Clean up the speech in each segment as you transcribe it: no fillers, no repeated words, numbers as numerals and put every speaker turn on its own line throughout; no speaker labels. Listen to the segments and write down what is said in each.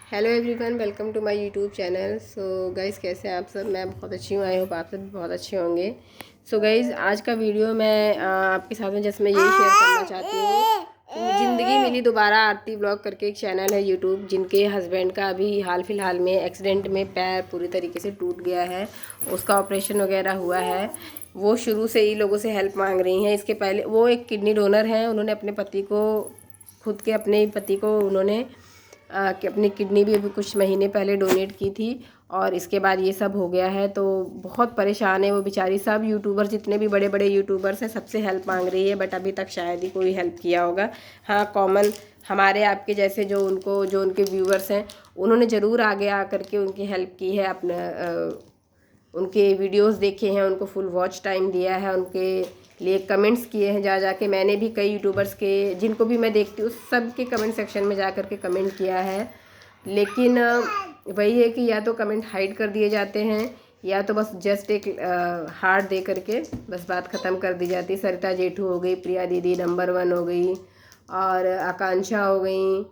Hello everyone, welcome to my YouTube channel. So guys, कैसे हैं आप सब? मैं बहुत अच्छी हूँ। आई होप आप सब भी बहुत अच्छे होंगे। सो गाइज़, आज का वीडियो मैं आपके साथ में जस्ट मैं यही शेयर करना चाहती हूँ कि ज़िंदगी मिली दोबारा आरती ब्लॉग करके एक चैनल है यूट्यूब, जिनके हस्बैंड का अभी हाल फिलहाल में एक्सीडेंट में पैर पूरी तरीके से टूट गया है। उसका ऑपरेशन वगैरह हुआ है। वो शुरू से ही लोगों से हेल्प मांग रही हैं। इसके पहले वो एक किडनी डोनर हैं। उन्होंने अपने पति को खुद के अपने पति को उन्होंने कि अपनी किडनी भी अभी कुछ महीने पहले डोनेट की थी। और इसके बाद ये सब हो गया है, तो बहुत परेशान है वो बेचारी। सब यूट्यूबर, जितने भी बड़े बड़े यूट्यूबर्स हैं, सबसे हेल्प मांग रही है, बट अभी तक शायद ही कोई हेल्प किया होगा। हाँ, कॉमन हमारे आपके जैसे जो उनके व्यूवर्स हैं, उन्होंने ज़रूर आगे आ करके उनकी हेल्प की है। अपना उनके वीडियोस देखे हैं, उनको फुल वॉच टाइम दिया है, उनके लिए कमेंट्स किए हैं जा जाके। मैंने भी कई यूट्यूबर्स के, जिनको भी मैं देखती हूँ, सब के कमेंट सेक्शन में जा करके कमेंट किया है। लेकिन वही है कि या तो कमेंट हाइड कर दिए जाते हैं, या तो बस जस्ट एक हार्ट दे करके बस बात ख़त्म कर दी जाती है। सरिता जेठू हो गई, प्रिया दीदी नंबर 1 हो गई, और आकांक्षा हो गई।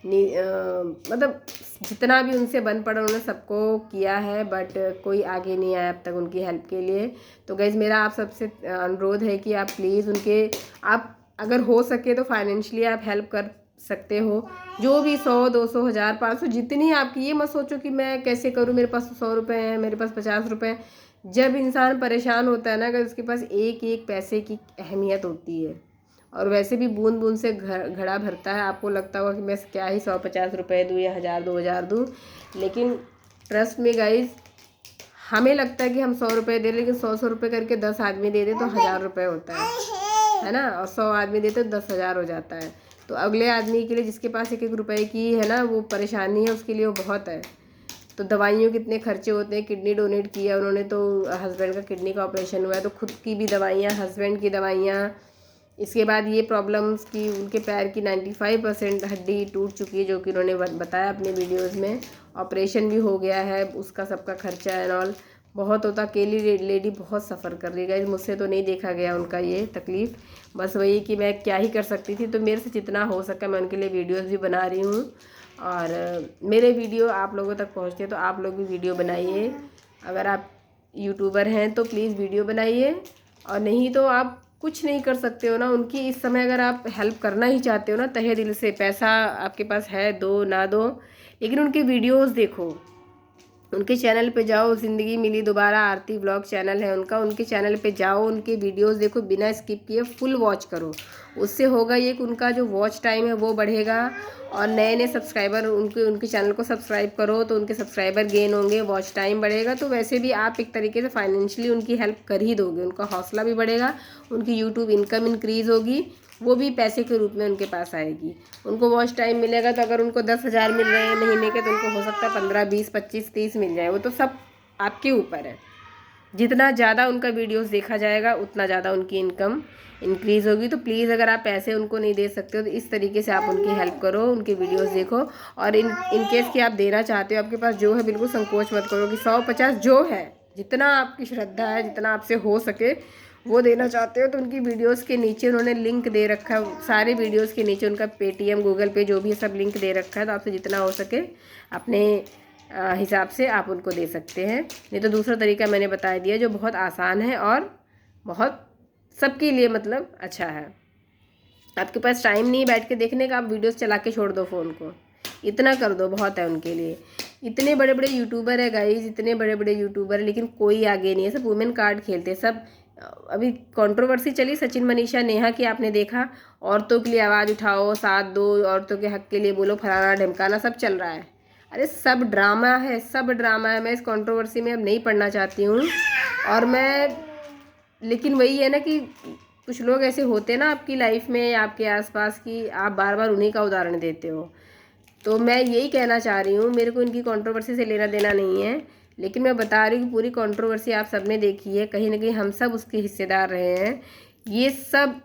मतलब जितना भी उनसे बन पड़ा उन्होंने सबको किया है, बट कोई आगे नहीं आया अब तक उनकी हेल्प के लिए। तो गाइज़, मेरा आप सबसे अनुरोध है कि आप प्लीज़ आप अगर हो सके तो फाइनेंशियली आप हेल्प कर सकते हो। जो भी 100, 200, 1000, 500, जितनी आपकी, ये मत सोचो कि मैं कैसे करूँ, मेरे पास 100 रुपये हैं, मेरे पास 50 रुपये हैं। जब इंसान परेशान होता है ना, अगर उसके पास एक एक पैसे की अहमियत होती है। और वैसे भी बूंद बूंद से घड़ा भरता है। आपको लगता होगा कि मैं क्या ही 150 रुपये दूँ या 1000, 2000 दूँ, लेकिन ट्रस्ट में गाइज, हमें लगता है कि हम 100 रुपये दे रहे, लेकिन 100 रुपये करके 10 आदमी दे दे तो 1000 रुपये होता है ना। और 100 आदमी देते तो 10,000 हो जाता है। तो अगले आदमी के लिए, जिसके पास एक एक रुपये की है ना वो परेशानी है, उसके लिए वो बहुत है। तो दवाइयों के कितने खर्चे होते हैं। किडनी डोनेट किया उन्होंने, तो हस्बैंड का किडनी का ऑपरेशन हुआ है, तो खुद की भी दवाइयाँ, हस्बैंड की दवाइयाँ। इसके बाद ये प्रॉब्लम्स की उनके पैर की 95% हड्डी टूट चुकी है, जो कि उन्होंने बताया अपने वीडियोस में। ऑपरेशन भी हो गया है, उसका सबका खर्चा एंड ऑल बहुत होता। अकेली लेडी बहुत सफ़र कर रही है। मुझसे तो नहीं देखा गया उनका ये तकलीफ़। बस वही कि मैं क्या ही कर सकती थी, तो मेरे से जितना हो सका मैं उनके लिए वीडियोस भी बना रही हूँ। और मेरे वीडियो आप लोगों तक पहुँचते हैं, तो आप लोग भी वीडियो बनाइए। अगर आप यूट्यूबर हैं तो प्लीज़ वीडियो बनाइए, और नहीं तो आप कुछ नहीं कर सकते हो ना उनकी। इस समय अगर आप हेल्प करना ही चाहते हो ना तहे दिल से, पैसा आपके पास है, दो ना दो, लेकिन उनके वीडियोस देखो। उनके चैनल पे जाओ, ज़िंदगी मिली दोबारा आरती ब्लॉग चैनल है उनका। उनके चैनल पे जाओ, उनके वीडियोस देखो, बिना स्किप किए फुल वॉच करो। उससे होगा ये कि उनका जो वॉच टाइम है वो बढ़ेगा, और नए नए सब्सक्राइबर उनके चैनल को सब्सक्राइब करो तो उनके सब्सक्राइबर गेन होंगे, वॉच टाइम बढ़ेगा। तो वैसे भी आप एक तरीके से फाइनेंशियली उनकी हेल्प कर ही दोगे, उनका हौसला भी बढ़ेगा, उनकी यूट्यूब इनकम इंक्रीज़ होगी, वो भी पैसे के रूप में उनके पास आएगी। उनको वॉच टाइम मिलेगा, तो अगर उनको 10,000 मिल रहे हैं महीने के, तो उनको हो सकता है 15, 20, 25, 30 मिल जाए। वो तो सब आपके ऊपर है। जितना ज़्यादा उनका वीडियोस देखा जाएगा उतना ज़्यादा उनकी इनकम इंक्रीज़ होगी। तो प्लीज़, अगर आप पैसे उनको नहीं दे सकते हो तो इस तरीके से आप उनकी हेल्प करो, उनके वीडियोस देखो। और इन केस कि आप देना चाहते हो, आपके पास जो है, बिल्कुल संकोच मत करो कि 100-50 जो है, जितना आपकी श्रद्धा है, जितना आपसे हो सके वो देना चाहते हो, तो उनकी वीडियोस के नीचे उन्होंने लिंक दे रखा है। सारे वीडियोस के नीचे उनका पेटीएम, गूगल पे, जो भी सब लिंक दे रखा है। तो आपसे जितना हो सके अपने हिसाब से आप उनको दे सकते हैं। नहीं तो दूसरा तरीका मैंने बता दिया, जो बहुत आसान है और बहुत सबके लिए मतलब अच्छा है। आपके पास टाइम नहीं बैठ के देखने का, आप वीडियोस चला के छोड़ दो फ़ोन को, इतना कर दो, बहुत है उनके लिए। इतने बड़े बड़े यूट्यूबर है गाइज, इतने बड़े बड़े यूट्यूबर, लेकिन कोई आगे नहीं है। सब वुमेन कार्ड खेलते हैं सब। अभी कंट्रोवर्सी चली सचिन मनीषा नेहा की, आपने देखा। औरतों के लिए आवाज़ उठाओ, साथ दो, औरतों के हक के लिए बोलो, फलाना ढमकाना सब चल रहा है। अरे सब ड्रामा है, सब ड्रामा है। मैं इस कंट्रोवर्सी में अब नहीं पढ़ना चाहती हूँ। और मैं, लेकिन वही है ना कि कुछ लोग ऐसे होते हैं ना आपकी लाइफ में या आपके आसपास की, आप बार बार उन्हीं का उदाहरण देते हो। तो मैं यही कहना चाह रही हूँ, मेरे को इनकी कंट्रोवर्सी से लेना देना नहीं है, लेकिन मैं बता रही हूँ कि पूरी कंट्रोवर्सी आप सब ने देखी है, कहीं ना कहीं हम सब उसके हिस्सेदार रहे हैं। ये सब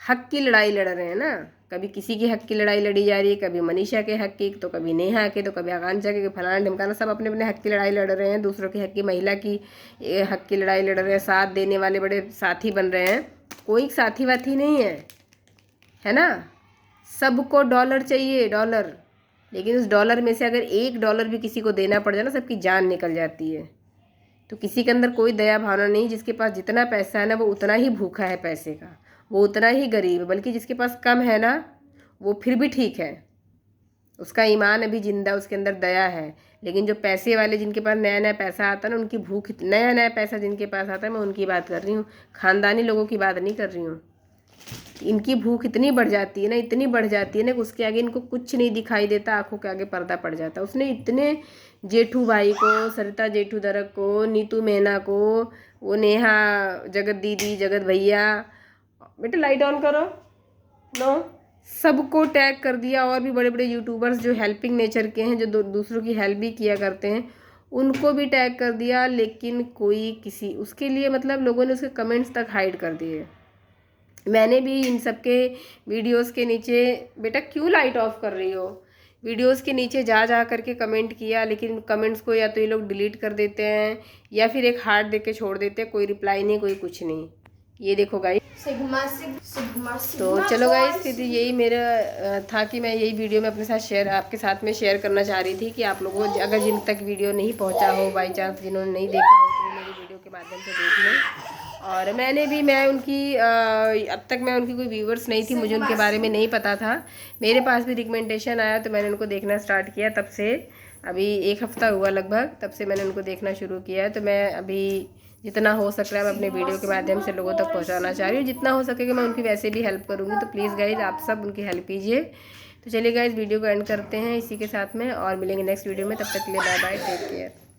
हक की लड़ाई लड़ रहे हैं ना। कभी किसी के हक की लड़ाई लड़ी जा रही है, कभी मनीषा के हक की, तो कभी नेहा के, तो कभी आकांक्षा के, फलाना ढिमकाना, सब अपने अपने हक की लड़ाई लड़ रहे हैं। दूसरों के हक की, महिला की हक की लड़ाई लड़ रहे हैं। साथ देने वाले बड़े साथी बन रहे हैं। कोई साथी वाथी नहीं है, है ना। सबको डॉलर चाहिए, डॉलर। लेकिन उस डॉलर में से अगर $1 भी किसी को देना पड़ जाए ना, सबकी जान निकल जाती है। तो किसी के अंदर कोई दया भावना नहीं। जिसके पास जितना पैसा है ना, वो उतना ही भूखा है पैसे का, वो उतना ही गरीब है। बल्कि जिसके पास कम है ना, वो फिर भी ठीक है, उसका ईमान अभी जिंदा, उसके अंदर दया है। लेकिन जो पैसे वाले, जिनके पास नया नया पैसा आता है ना, उनकी भूख, नया नया पैसा जिनके पास आता है, मैं उनकी बात कर रही हूँ, ख़ानदानी लोगों की बात नहीं कर रही हूँ। इनकी भूख इतनी बढ़ जाती है ना, इतनी बढ़ जाती है ना कि उसके आगे इनको कुछ नहीं दिखाई देता, आंखों के आगे पर्दा पड़ जाता है। उसने इतने जेठू भाई को, सरिता जेठू दरक को, नीतू मेहना को, वो नेहा, जगत दीदी, जगत भैया, बेटा लाइट ऑन करो, नो, सबको टैग कर दिया। और भी बड़े बड़े यूट्यूबर्स जो हेल्पिंग नेचर के हैं, जो दूसरों की हेल्प भी किया करते हैं, उनको भी टैग कर दिया। लेकिन कोई किसी उसके लिए, मतलब लोगों ने उसके कमेंट्स तक हाइड कर दिए। मैंने भी इन सब के वीडियोस के नीचे, बेटा क्यों लाइट ऑफ कर रही हो, वीडियोस के नीचे जा जा करके कमेंट किया। लेकिन कमेंट्स को या तो ये लोग डिलीट कर देते हैं या फिर एक हार्ट दे के छोड़ देते हैं। कोई रिप्लाई नहीं, कोई कुछ नहीं। ये देखो गाइस। तो चलो गाइस, फिर यही मेरा था कि मैं यही वीडियो में अपने साथ आपके साथ में शेयर करना चाह रही थी कि आप लोगों को अगर जिन तक वीडियो नहीं पहुंचा हो, बाई चांस जिन्होंने नहीं देखा हो, तो मेरी वीडियो के माध्यम से देख लें। और मैं उनकी अब तक मैं उनकी कोई व्यूवर्स नहीं थी, मुझे उनके बारे में नहीं पता था। मेरे पास भी रिकमेंडेशन आया तो मैंने उनको देखना स्टार्ट किया। तब से अभी 1 हफ्ता हुआ लगभग, तब से मैंने उनको देखना शुरू किया है। तो मैं अभी जितना हो सक रहा है मैं अपने वीडियो के माध्यम से लोगों तक पहुंचाना चाह रही हूँ। जितना हो सकेगा मैं उनकी वैसे भी हेल्प करूँगी। तो प्लीज़ गाइज आप सब उनकी हेल्प कीजिए। तो चलिए गाइज, वीडियो को एंड करते हैं इसी के साथ में, और मिलेंगे नेक्स्ट वीडियो में। तब तक के लिए बाय बाय, टेक केयर।